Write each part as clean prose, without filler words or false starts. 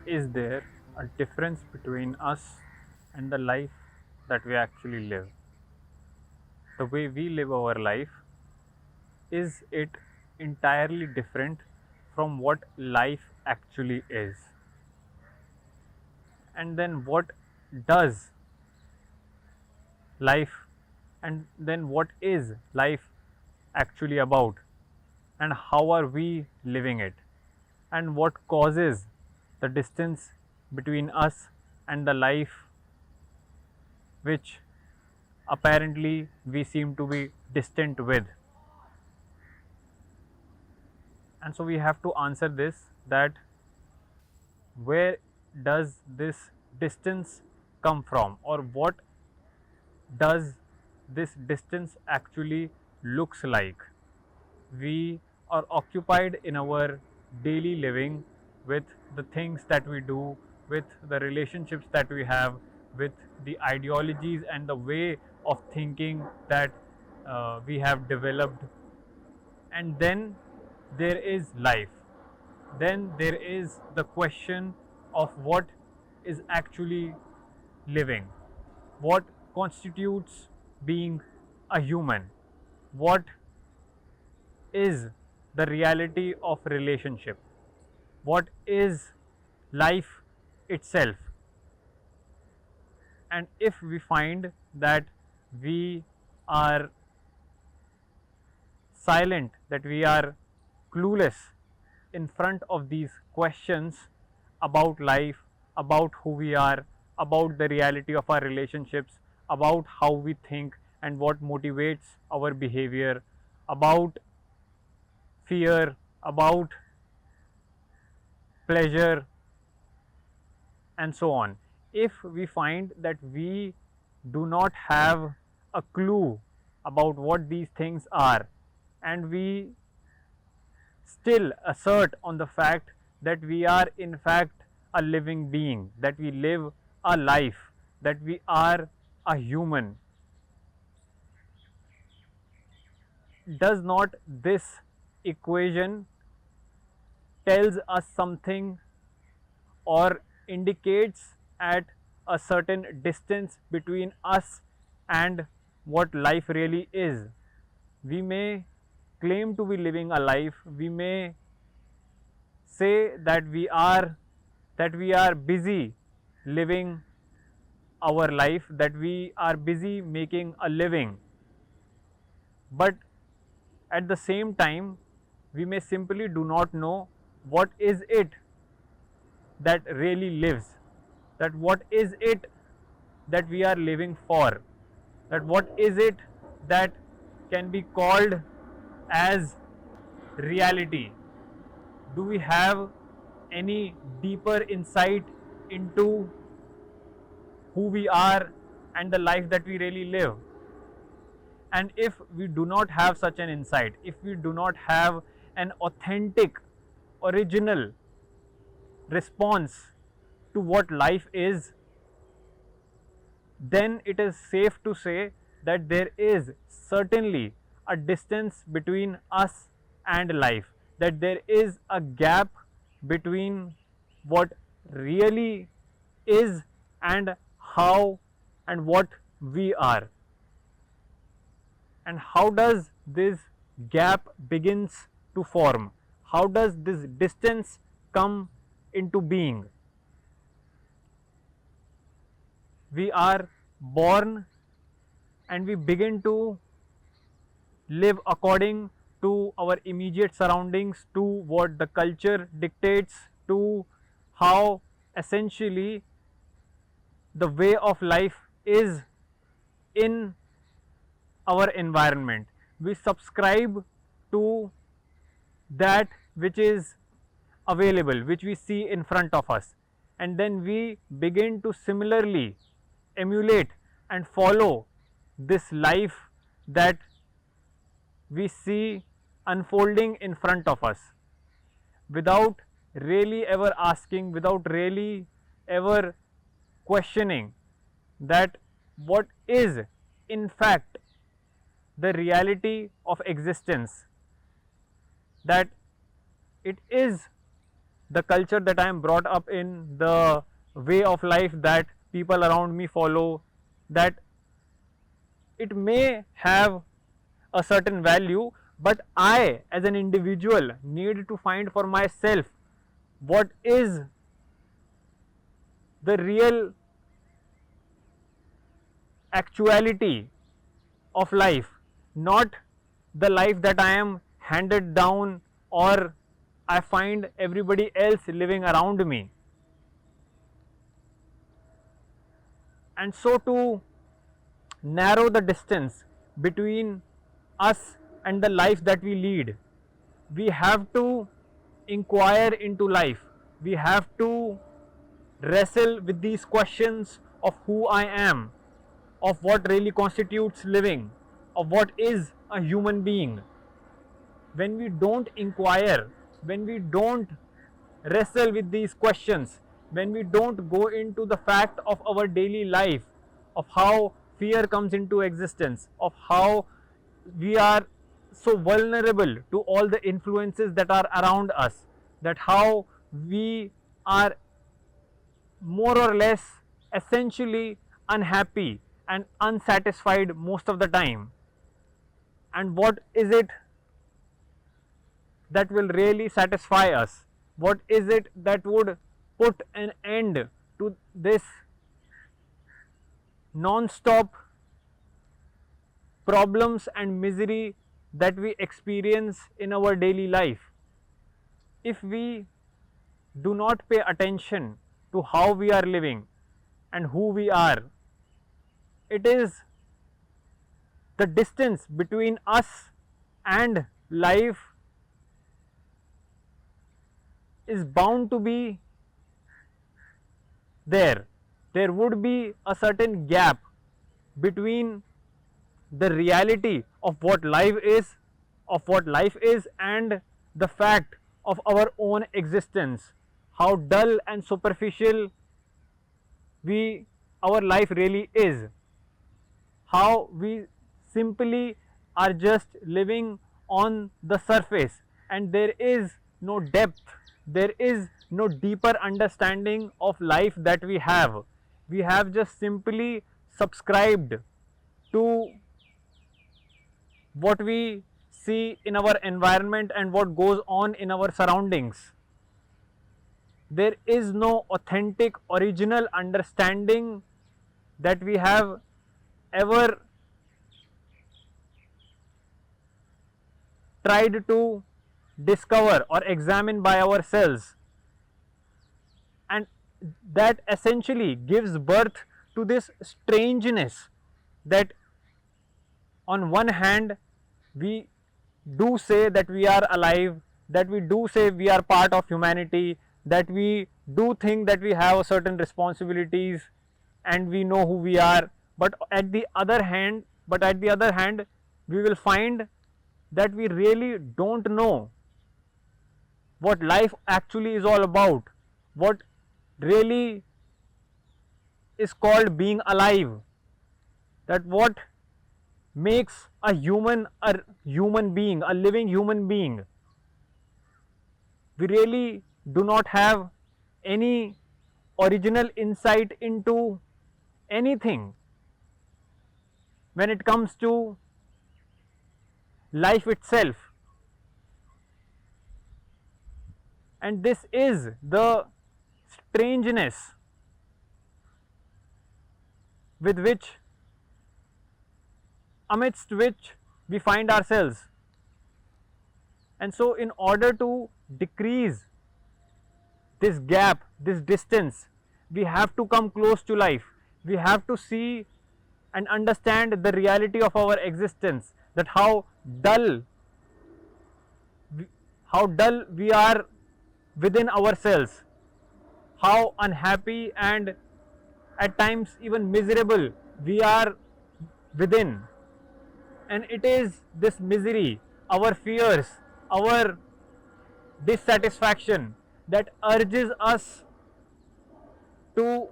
Is there a difference between us and the life that we actually live? The way we live our life, is it entirely different from what life actually is? And then what does life, and then what is life actually about? And how are we living it? And what causes the distance between us and the life which apparently we seem to be distant with? And so we have to answer this, that where does this distance come from, or what does this distance actually looks like? We are occupied in our daily living with the things that we do, with the relationships that we have, with the ideologies and the way of thinking that we have developed. And then there is life. Then there is the question of what is actually living, what constitutes being a human, what is the reality of relationship, what is life itself. And if we find that we are silent, that we are clueless in front of these questions about life, about who we are, about the reality of our relationships, about how we think and what motivates our behavior, about fear, about pleasure, and so on. If we find that we do not have a clue about what these things are, and we still assert on the fact that we are in fact a living being, that we live a life, that we are a human, does not this equation tells us something, or indicates at a certain distance between us and what life really is? We may claim to be living a life, we may say that we are busy living our life, that we are busy making a living, but at the same time we may simply do not know what is it that really lives, that what is it that we are living for, that what is it that can be called as reality. Do we have any deeper insight into who we are and the life that we really live? And if we do not have such an insight, if we do not have an authentic, original response to what life is, then it is safe to say that there is certainly a distance between us and life, that there is a gap between what really is and how and what we are. And how does this gap begins to form? How does this distance come into being? We are born and we begin to live according to our immediate surroundings, to what the culture dictates, to how essentially the way of life is in our environment. We subscribe to that which is available, which we see in front of us, and then we begin to similarly emulate and follow this life that we see unfolding in front of us, without really ever asking, without really ever questioning that what is in fact the reality of existence, that it is the culture that I am brought up in, the way of life that people around me follow, that it may have a certain value, but I as an individual need to find for myself what is the real actuality of life, not the life that I am handed down or I find everybody else living around me. And so, to narrow the distance between us and the life that we lead, we have to inquire into life. We have to wrestle with these questions of who I am, of what really constitutes living, of what is a human being. When we don't inquire, when we don't wrestle with these questions, when we don't go into the fact of our daily life, of how fear comes into existence, of how we are so vulnerable to all the influences that are around us, that how we are more or less essentially unhappy and unsatisfied most of the time, and what is it that will really satisfy us, what is it that would put an end to this non-stop problems and misery that we experience in our daily life. If we do not pay attention to how we are living and who we are, it is the distance between us and life is bound to be there. There would be a certain gap between the reality of what life is, and the fact of our own existence, how dull and superficial our life really is, how we simply are just living on the surface, and there is no depth, there is no deeper understanding of life that we have. We have just simply subscribed to what we see in our environment and what goes on in our surroundings. There is no authentic, original understanding that we have ever tried to discover or examine by ourselves, and that essentially gives birth to this strangeness, that on one hand we do say that we are alive, that we do say we are part of humanity, that we do think that we have certain responsibilities and we know who we are, but at the other hand we will find that we really don't know what life actually is all about, what really is called being alive, that what makes a human being, a living human being. We really do not have any original insight into anything when it comes to life itself. And this is the strangeness with which, amidst which we find ourselves. And so, in order to decrease this gap, this distance, we have to come close to life. We have to see and understand the reality of our existence, that how dull we are within ourselves, how unhappy and at times even miserable we are within. And it is this misery, our fears, our dissatisfaction that urges us to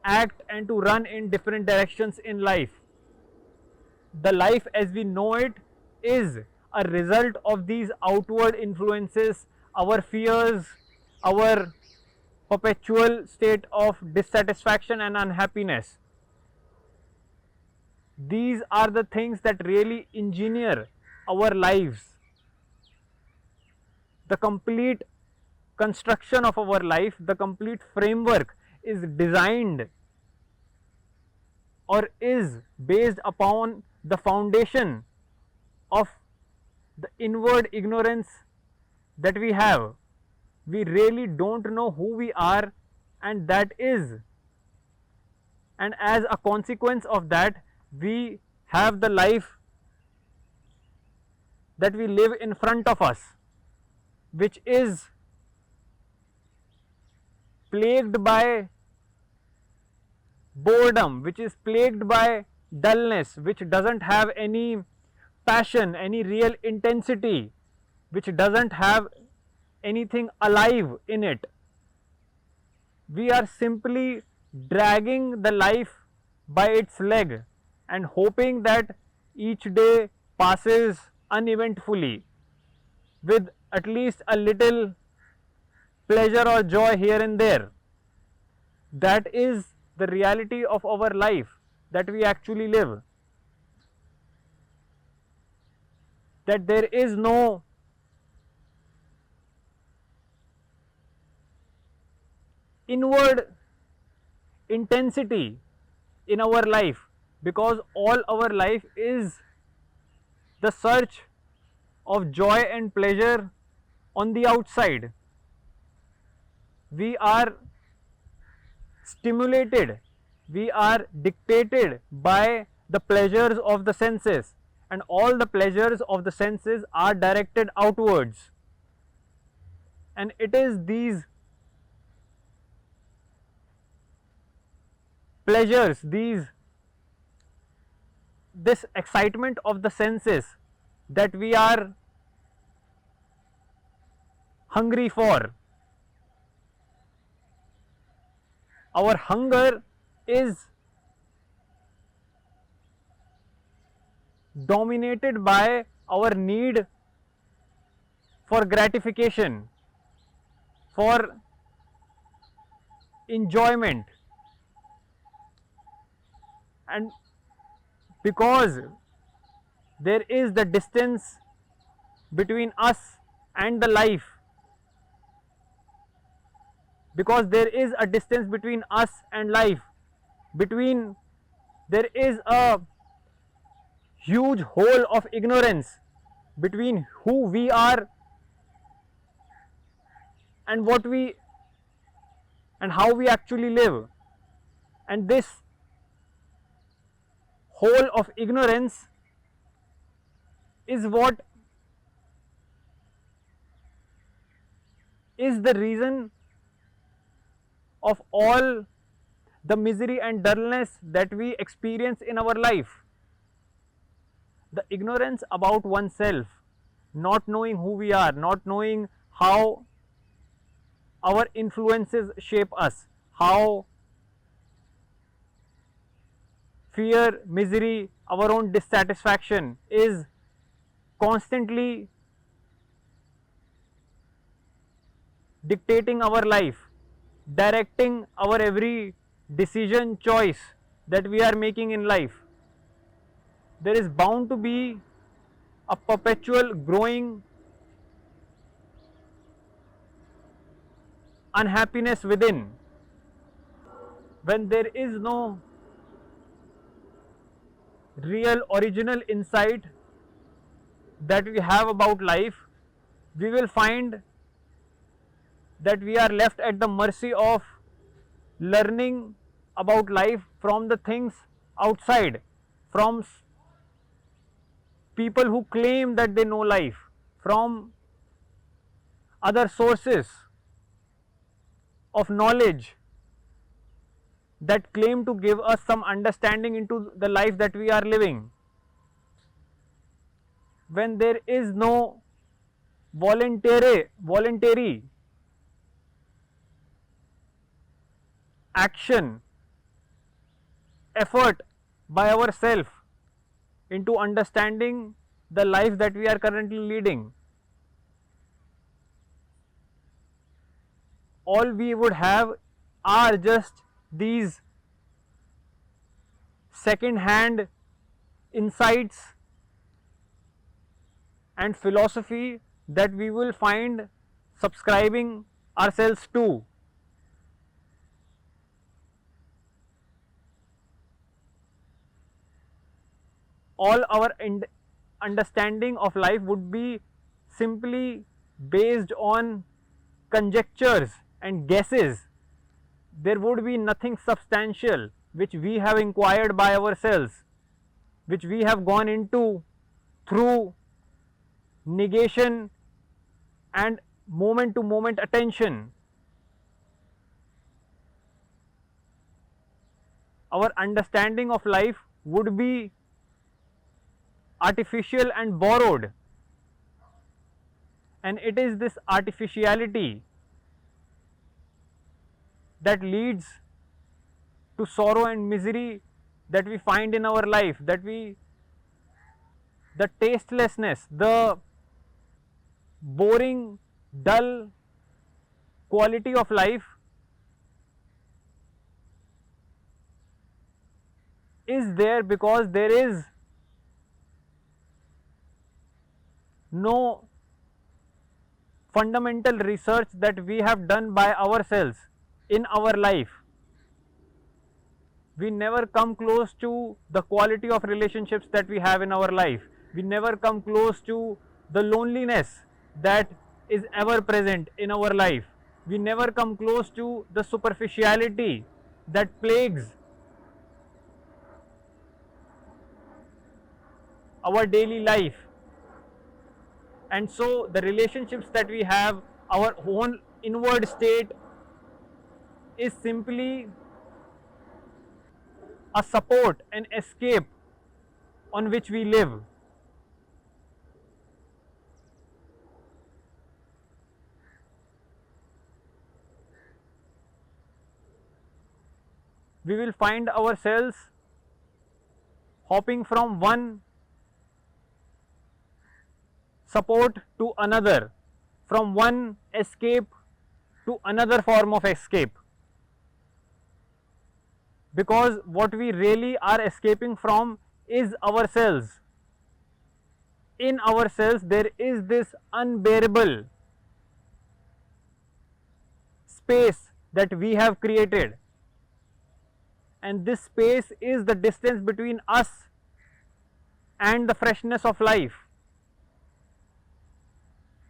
act and to run in different directions in life. The life as we know it is a result of these outward influences, our fears, our perpetual state of dissatisfaction and unhappiness. These are the things that really engineer our lives. The complete construction of our life, the complete framework is designed or is based upon the foundation of the inward ignorance that we have. We really don't know who we are, and that is, and as a consequence of that, we have the life that we live in front of us, which is plagued by boredom, which is plagued by dullness, which doesn't have any passion, any real intensity, which doesn't have anything alive in it. We are simply dragging the life by its leg and hoping that each day passes uneventfully with at least a little pleasure or joy here and there. That is the reality of our life that we actually live. That there is no inward intensity in our life, because all our life is the search of joy and pleasure on the outside. We are stimulated, we are dictated by the pleasures of the senses, and all the pleasures of the senses are directed outwards. And it is these pleasures, this excitement of the senses that we are hungry for. Our hunger is dominated by our need for gratification, for enjoyment, and because there is the distance between us and the life, because there is a distance between us and life, there is a huge hole of ignorance between who we are and how we actually live. And this hole of ignorance is what is the reason of all the misery and dullness that we experience in our life. The ignorance about oneself, not knowing who we are, not knowing how our influences shape us, how fear, misery, our own dissatisfaction is constantly dictating our life, directing our every decision, choice that we are making in life. There is bound to be a perpetual growing unhappiness within. When there is no real original insight that we have about life, we will find that we are left at the mercy of learning about life from the things outside, from people who claim that they know life, from other sources of knowledge that claim to give us some understanding into the life that we are living. When there is no voluntary action, effort by ourselves into understanding the life that we are currently leading, all we would have are just these second hand insights and philosophy that we will find subscribing ourselves to. All our understanding of life would be simply based on conjectures and guesses. There would be nothing substantial which we have inquired by ourselves, which we have gone into through negation and moment to moment attention. Our understanding of life would be artificial and borrowed, and it is this artificiality that leads to sorrow and misery that we find in our life, the tastelessness, the boring, dull quality of life is there because there is no fundamental research that we have done by ourselves in our life. We never come close to the quality of relationships that we have in our life. We never come close to the loneliness that is ever present in our life. We never come close to the superficiality that plagues our daily life. And so the relationships that we have, our own inward state, is simply a support, an escape on which we live. We will find ourselves hopping from one support to another, from one escape to another form of escape, because what we really are escaping from is ourselves. In ourselves there is this unbearable space that we have created, and this space is the distance between us and the freshness of life.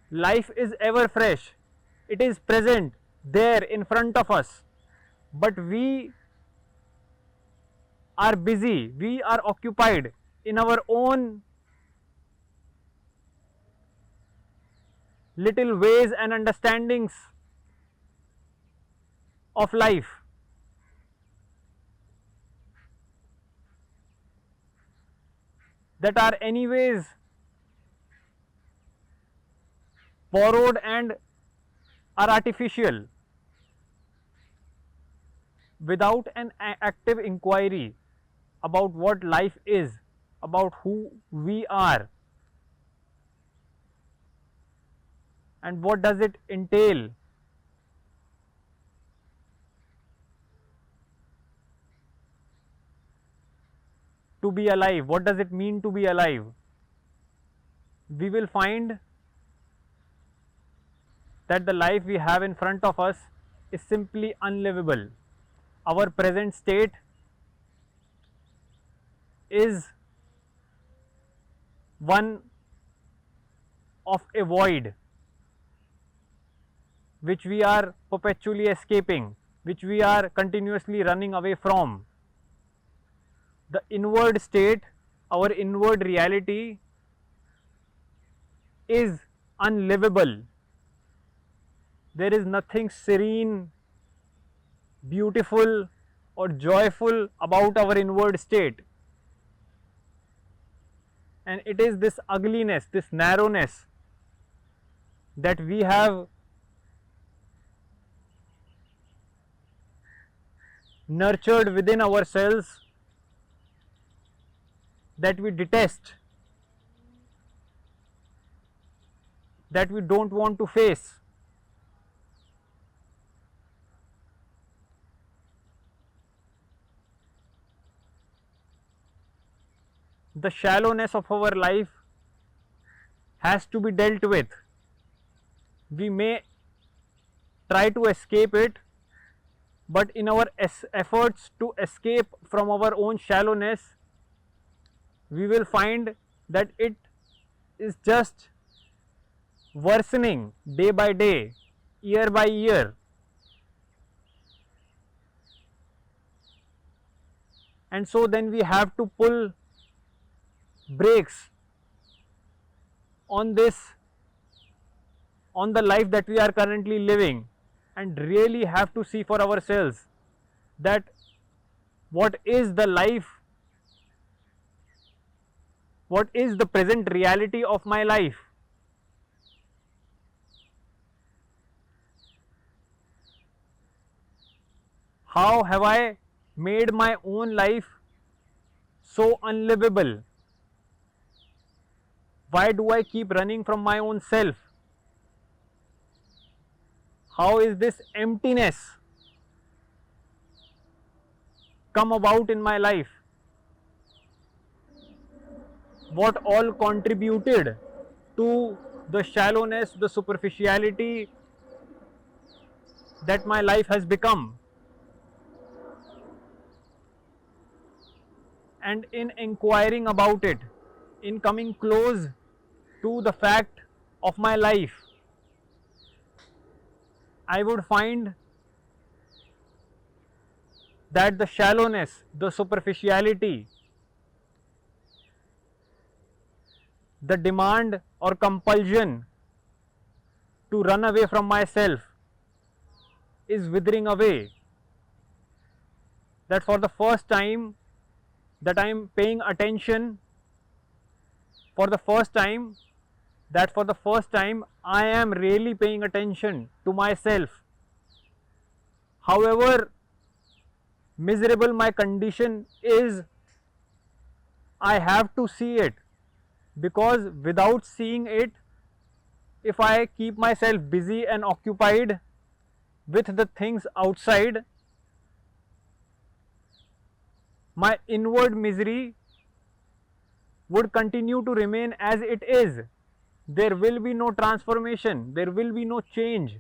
Life is ever fresh, it is present there in front of us, but we are busy, we are occupied in our own little ways and understandings of life. That are anyways borrowed and are artificial. Without an active inquiry about what life is, about who we are, and what does it entail, to be alive, what does it mean to be alive, we will find that the life we have in front of us is simply unlivable. Our present state is one of a void which we are perpetually escaping, which we are continuously running away from. The inward state, our inward reality, is unlivable. There is nothing serene, beautiful, or joyful about our inward state. And it is this ugliness, this narrowness that we have nurtured within ourselves that we detest, that we don't want to face. the shallowness of our life has to be dealt with. We may try to escape it, but in our efforts to escape from our own shallowness, we will find that it is just worsening day by day, year by year. And so then we have to pull brakes on the life that we are currently living, and really have to see for ourselves that what is the life, what is the present reality of my life. How have I made my own life so unlivable? Why do I keep running from my own self? How is this emptiness come about in my life? What all contributed to the shallowness, the superficiality that my life has become? And in inquiring about it, in coming close to the fact of my life, I would find that the shallowness, the superficiality, the demand or compulsion to run away from myself is withering away. That for the first time that I am paying attention, for the first time I am really paying attention to myself. However miserable my condition is, I have to see it, because without seeing it, if I keep myself busy and occupied with the things outside, my inward misery would continue to remain as it is. There will be no transformation, there will be no change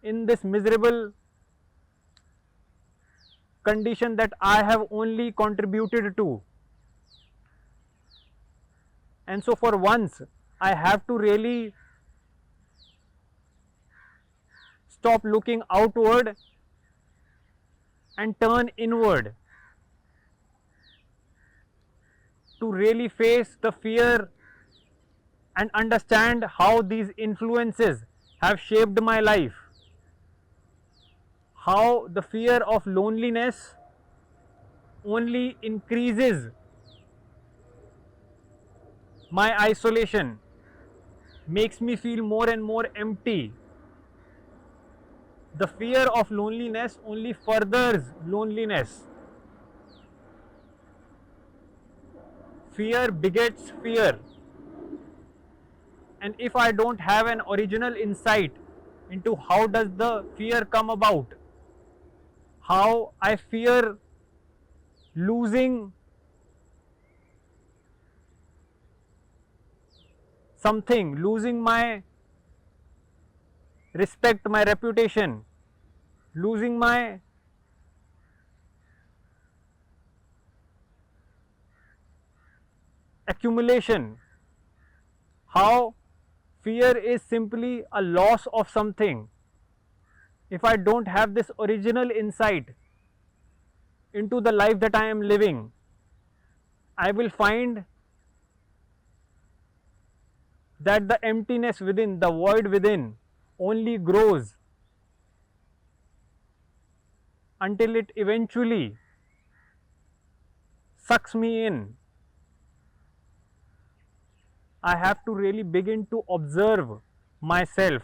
in this miserable condition that I have only contributed to. And so for once, I have to really stop looking outward and turn inward, to really face the fear and understand how these influences have shaped my life. How the fear of loneliness only increases my isolation, makes me feel more and more empty. The fear of loneliness only furthers loneliness. Fear begets fear. And if I don't have an original insight into how does the fear come about, how I fear losing something, losing my respect, my reputation, losing my accumulation, how fear is simply a loss of something. If I don't have this original insight into the life that I am living, I will find that the emptiness within, the void within, only grows until it eventually sucks me in. I have to really begin to observe myself,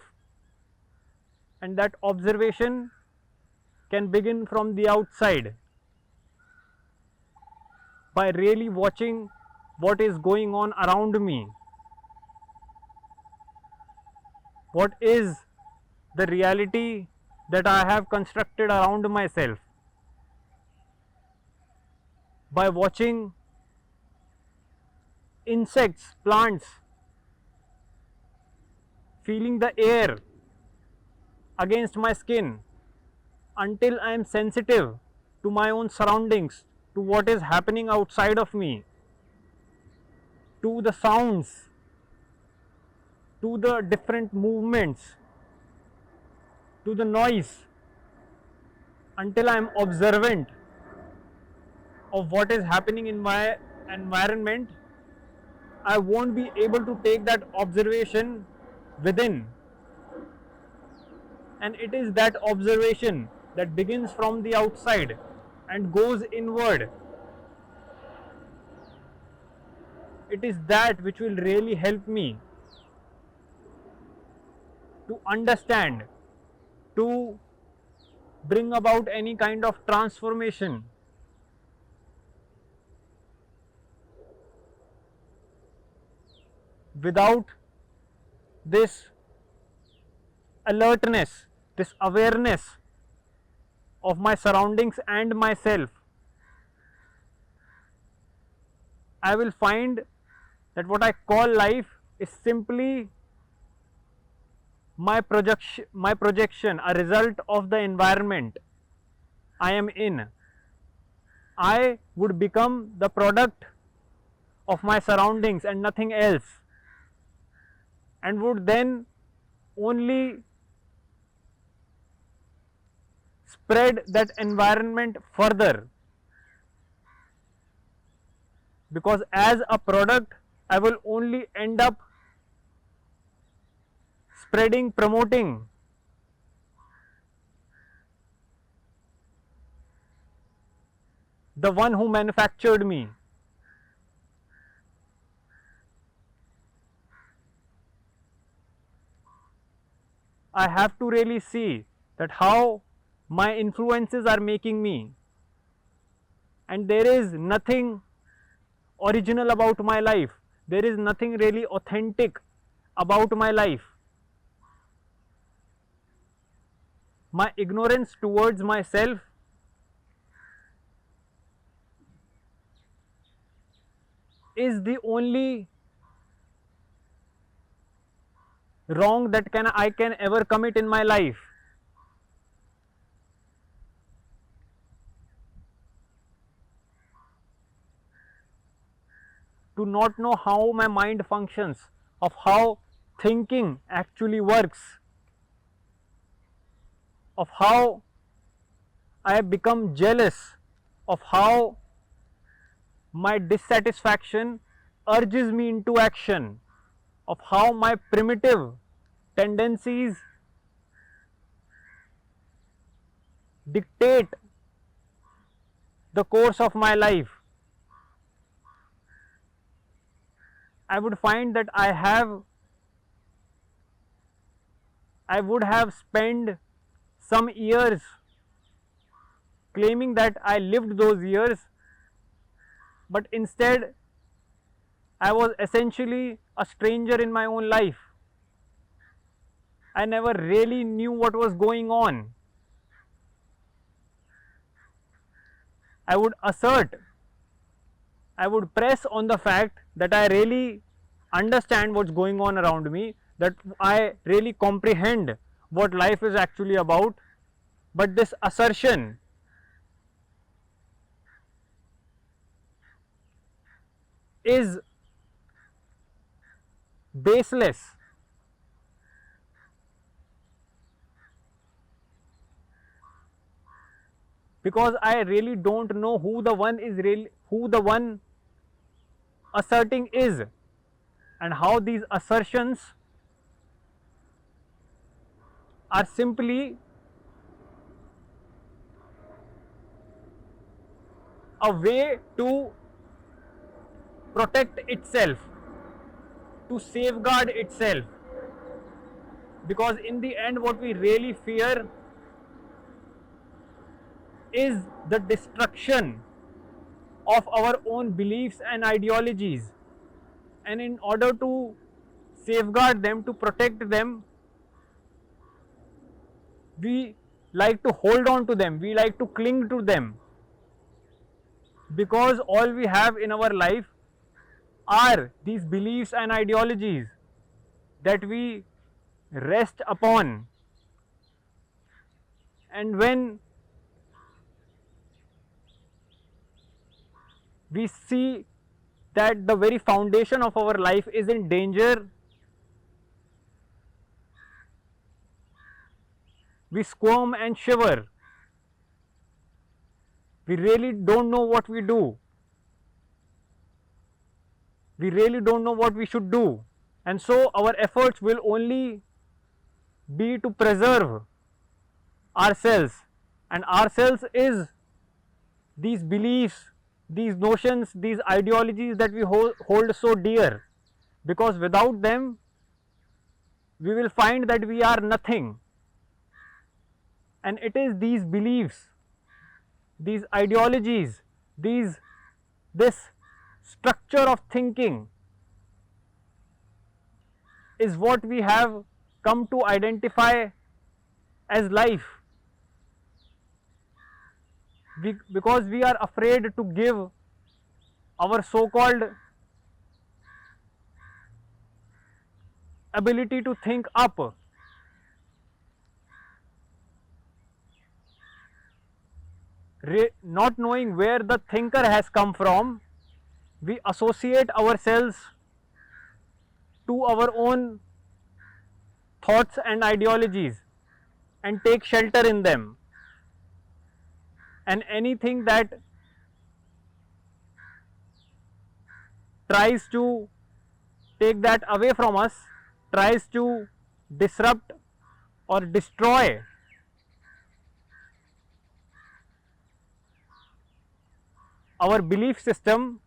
and that observation can begin from the outside, by really watching what is going on around me. What is the reality that I have constructed around myself? by watching insects, plants, feeling the air against my skin, until I am sensitive to my own surroundings, to what is happening outside of me, to the sounds, to the different movements, to the noise, until I am observant of what is happening in my environment, I won't be able to take that observation within. And it is that observation that begins from the outside and goes inward. It is that which will really help me to understand, to bring about any kind of transformation. Without this alertness, this awareness of my surroundings and myself, I will find that what I call life is simply my projection, a result of the environment I am in. I would become the product of my surroundings and nothing else, and would then only spread that environment further, because as a product I will only end up spreading, promoting the one who manufactured me. I have to really see that how my influences are making me, and there is nothing original about my life, there is nothing really authentic about my life. My ignorance towards myself is the only wrong that I can ever commit in my life. To not know how my mind functions, of how thinking actually works, of how I have become jealous, of how my dissatisfaction urges me into action, of how my primitive tendencies dictate the course of my life. I would find that I would have spent some years claiming that I lived those years, but instead I was essentially a stranger in my own life. I never really knew what was going on. I would assert, I would press on the fact that I really understand what's going on around me, that I really comprehend what life is actually about. But this assertion is baseless, because I really don't know who the one asserting is, and how these assertions are simply a way to protect itself, to safeguard itself. Because in the end, what we really fear is the destruction of our own beliefs and ideologies. And in order to safeguard them, to protect them, we like to hold on to them, we like to cling to them. because all we have in our life are these beliefs and ideologies that we rest upon. And when we see that the very foundation of our life is in danger, we squirm and shiver. We really don't know what we do. We really don't know what we should do. And so our efforts will only be to preserve ourselves. And ourselves is these beliefs, these notions, these ideologies that we hold so dear. Because without them, we will find that we are nothing. And it is these beliefs, these ideologies, this structure of thinking is what we have come to identify as life. Because we are afraid to give our so-called ability to think up. Not knowing where the thinker has come from, we associate ourselves to our own thoughts and ideologies and take shelter in them. And anything that tries to take that away from us, tries to disrupt or destroy our belief system,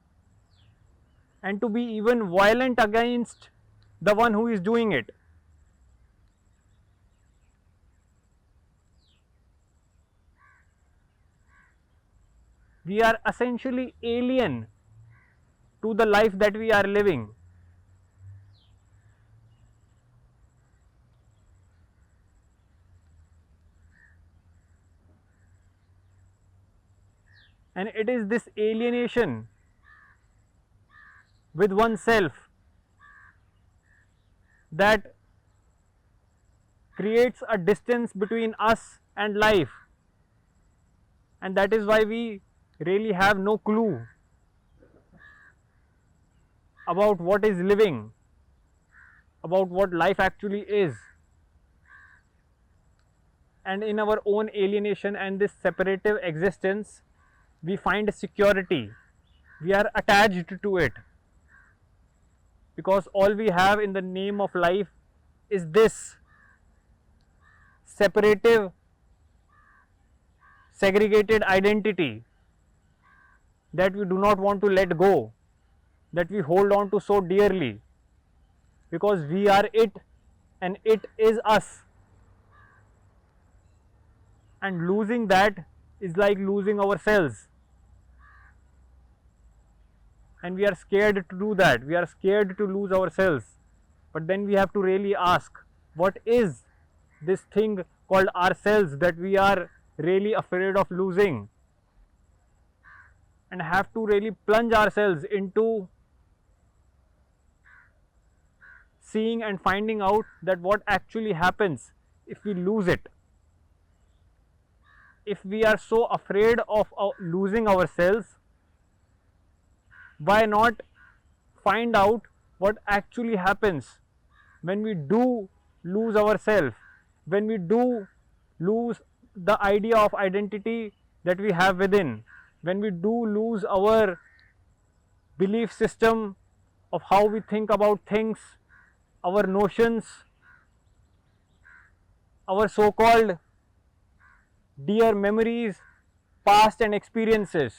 and to be even violent against the one who is doing it. We are essentially alien to the life that we are living. And it is this alienation with oneself that creates a distance between us and life. And that is why we really have no clue about what is living, about what life actually is. And in our own alienation and this separative existence, we find security. We are attached to it. Because all we have in the name of life is this separative, segregated identity that we do not want to let go, that we hold on to so dearly, because we are it and it is us. And losing that is like losing ourselves. And we are scared to do that. We are scared to lose ourselves. But then we have to really ask, what is this thing called ourselves that we are really afraid of losing? And have to really plunge ourselves into seeing and finding out that what actually happens if we lose it. If we are so afraid of losing ourselves, why not find out what actually happens when we do lose ourselves, when we do lose the idea of identity that we have within, when we do lose our belief system of how we think about things, our notions, our so-called dear memories, past and experiences.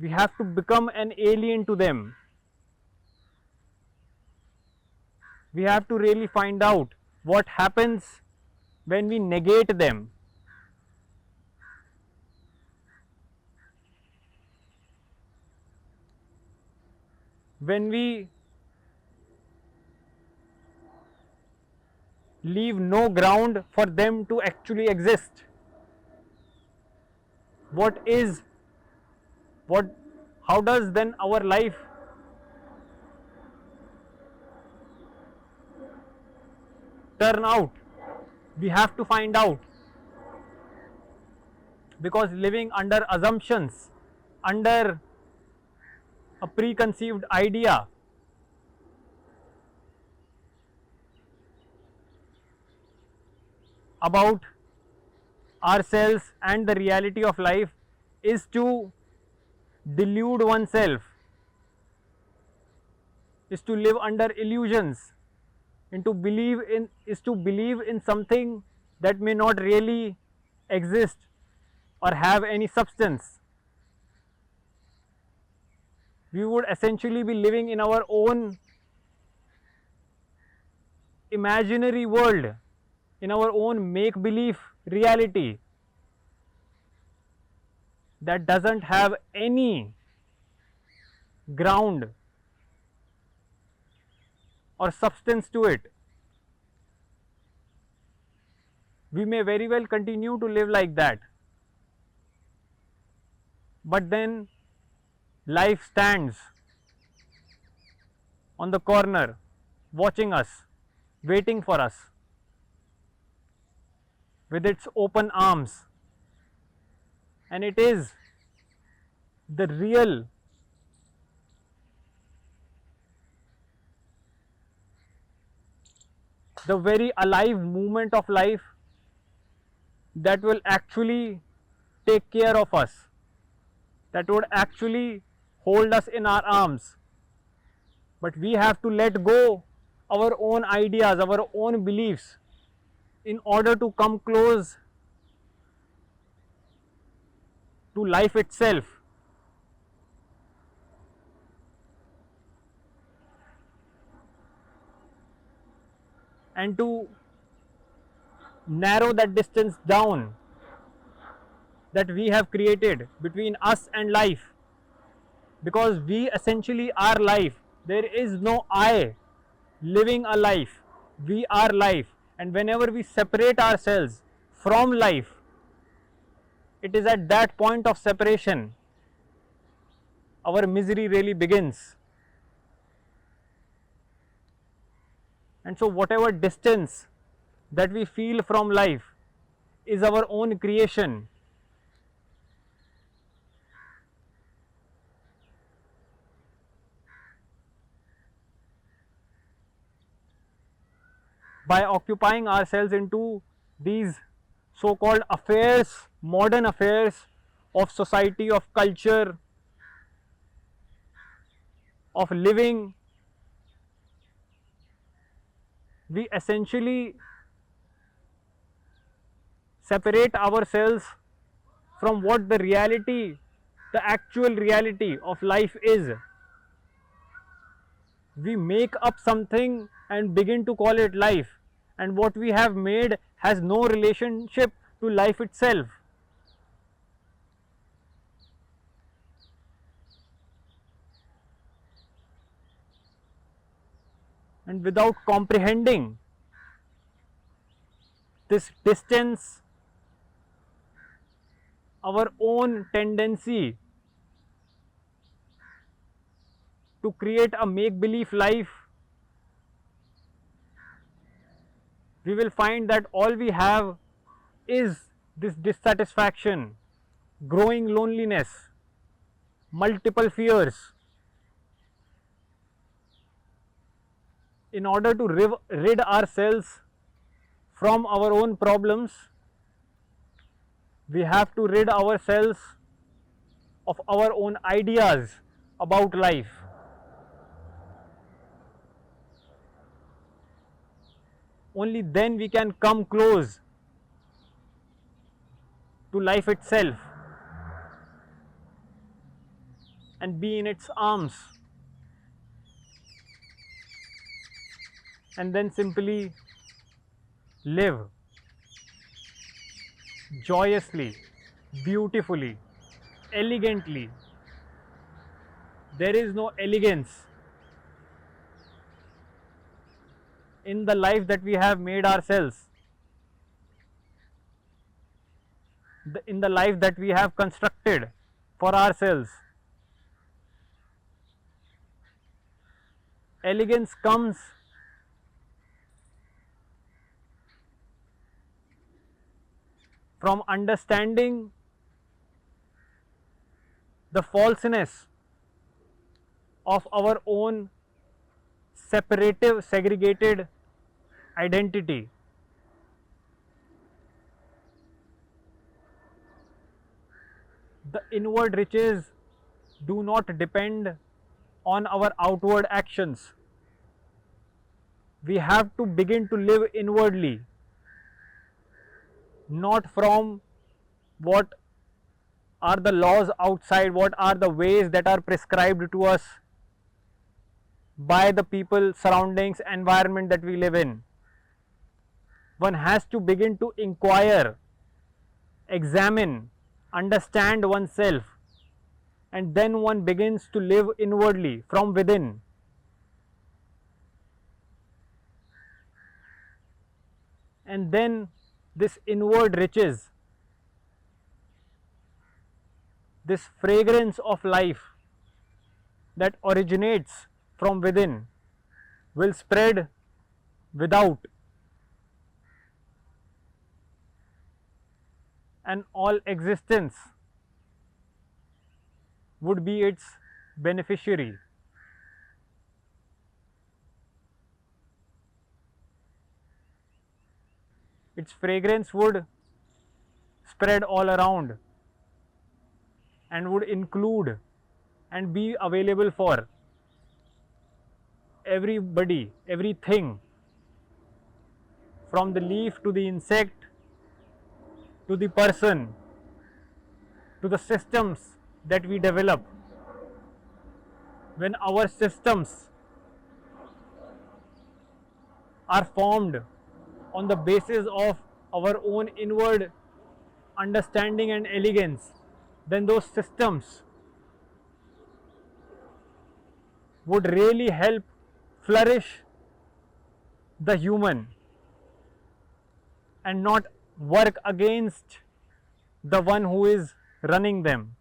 We have to become an alien to them. We have to really find out what happens when we negate them. When we leave no ground for them to actually exist. what is, what, how does then our life turn out? We have to find out, because living under assumptions, under a preconceived idea about ourselves and the reality of life is to delude oneself, is to live under illusions, and to believe in, is to believe in something that may not really exist or have any substance. We would essentially be living in our own imaginary world, in our own make believe reality that doesn't have any ground or substance to it. We may very well continue to live like that, but then life stands on the corner, watching us, waiting for us with its open arms, and it is the real, the very alive movement of life that will actually take care of us, that would actually hold us in our arms. But we have to let go our own ideas, our own beliefs, in order to come close to life itself. And to narrow that distance down that we have created between us and life, because we essentially are life. There is no I living a life. We are life, and whenever we separate ourselves from life, it is at that point of separation our misery really begins. And so whatever distance that we feel from life is our own creation. By occupying ourselves into these so-called affairs, modern affairs of society, of culture, of living, we essentially separate ourselves from what the reality, the actual reality of life is. We make up something and begin to call it life, and what we have made has no relationship to life itself. And without comprehending this distance, our own tendency to create a make-believe life, we will find that all we have is this dissatisfaction, growing loneliness, multiple fears. In order to rid ourselves from our own problems, we have to rid ourselves of our own ideas about life. Only then we can come close to life itself and be in its arms, and then simply live joyously, beautifully, elegantly. There is no elegance in the life that we have made ourselves. in the life that we have constructed for ourselves. Elegance comes from understanding the falseness of our own separative, segregated identity. The inward riches do not depend on our outward actions. We have to begin to live inwardly, not from what are the laws outside, what are the ways that are prescribed to us by the people, surroundings, environment that we live in. One has to begin to inquire, examine, understand oneself, and then one begins to live inwardly from within. And then this inward riches, this fragrance of life that originates from within, will spread without, and all existence would be its beneficiary. Its fragrance would spread all around and would include and be available for everybody, everything, from the leaf to the insect to the person to the systems that we develop. When our systems are formed on the basis of our own inward understanding and elegance, then those systems would really help flourish the human and not work against the one who is running them.